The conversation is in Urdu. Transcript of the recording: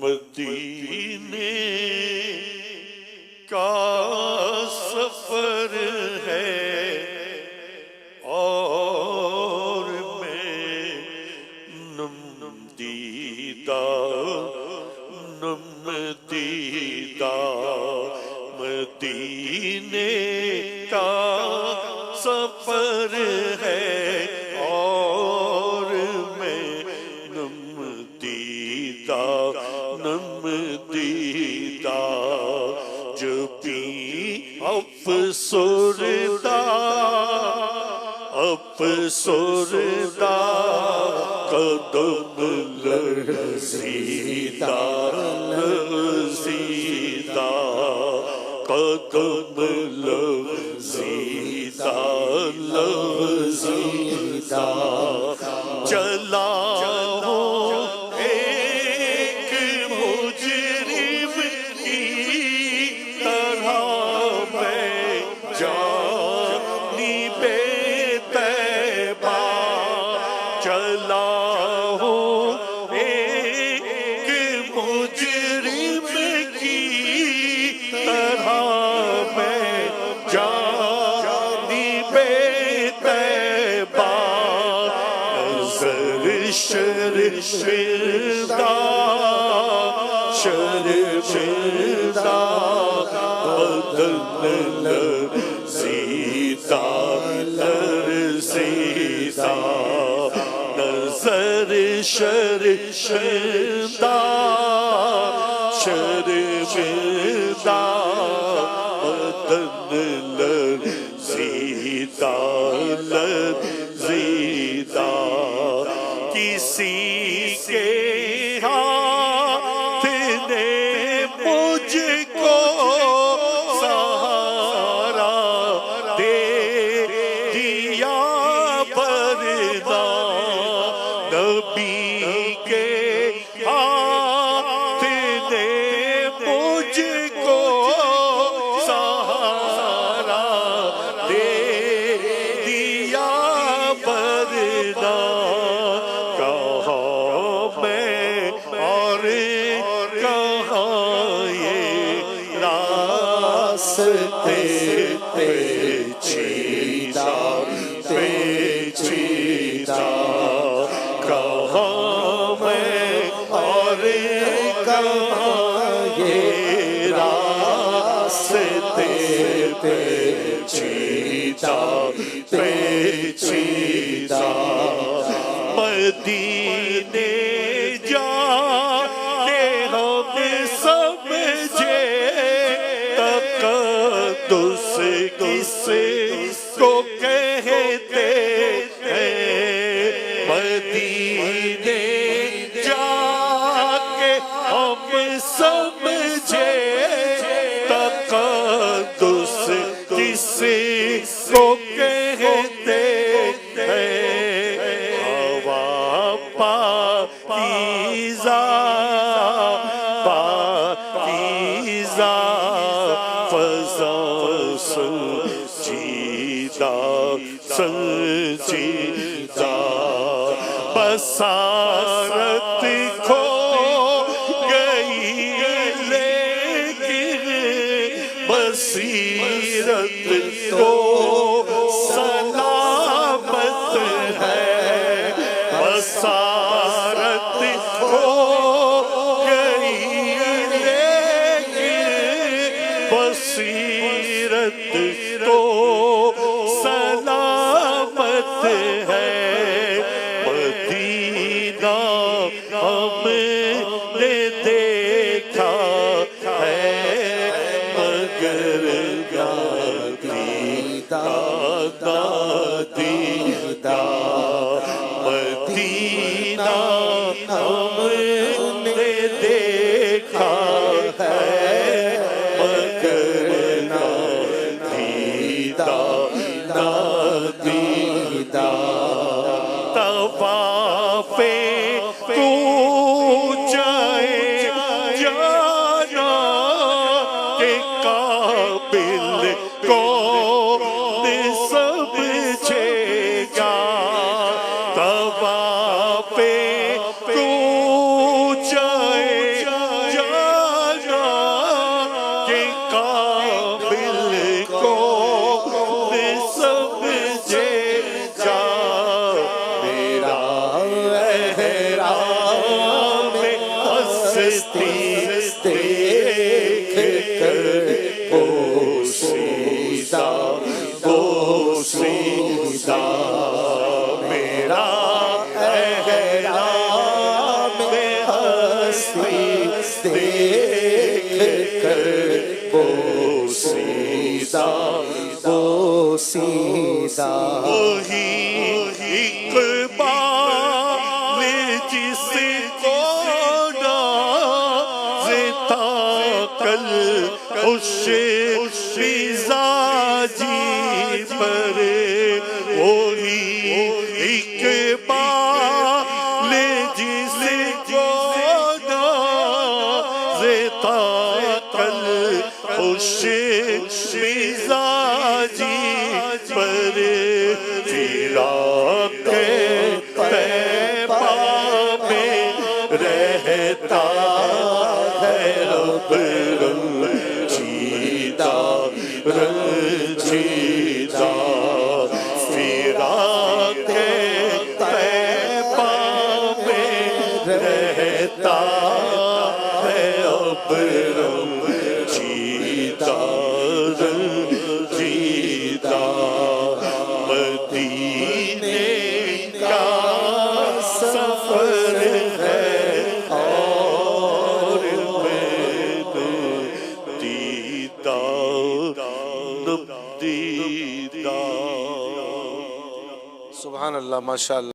مدینے کا سفر ہے اور میں نم دیدہ مدینے کا سفر ہے اور میں نم دیدہ جو بھی افسردہ قدم لرزیدہ قدم لرزیدہ چلا ایک مجرم کی طرح میں جانب طیبہ چلا ہوں ایک مجرم کی طرح میں جانب طیبہ نظر شرمندہ بدن لرزیدہ نظر شرمندہ بدن لرزیدہ کسی کے ہاتھ نے مجھ کو سہارا دے دیا ورنہ نبی کے ہاتھ نے مجھ کو سہارا دے دیا ورنہ کہاں میں اور کہاں یہ راستے پیچیدہ کہاں میں اور کہاں یہ راستے پیچیدہ مدینے جا کے ہم سمجھے تقدس کس کو کہتے ہیں مدینے جا کے ہم سمجھے تقدس کس کو کہتے ہیں ہوا پاکیزہ فضا سنجیدہ بصارت کھو گئی لیکن بصیرت تو سلامت ہے بصارت کھو گئی لیکن بصیرت تو سلامت ہے مدینہ ہم نے دیکھا ہے مگر دیدہ مدینہ ہم نے دیکھا ہے مگر طواف تو جائے جانا کہ قابل کون سمجھے گا طواف ہستی دیکھ کر بوسیدہ بوسیدہ میرا احرام ہستی دیکھ کر بوسیدہ بوسیدہ وہی اقبال جس کو نازتا کل خوش مزاجی پر وہی اقبال جس کو نازتا کل خوش مزاجی پر فراق طیبہ میں رہتا ہے اب رنجیدہ رنجیدہ فراق طیبہ میں رہتا ہے اب رنجیدہ رنجیدہ مدینے کا سفر ہے اور میں دیدہ سبحان اللہ، ماشاء اللہ.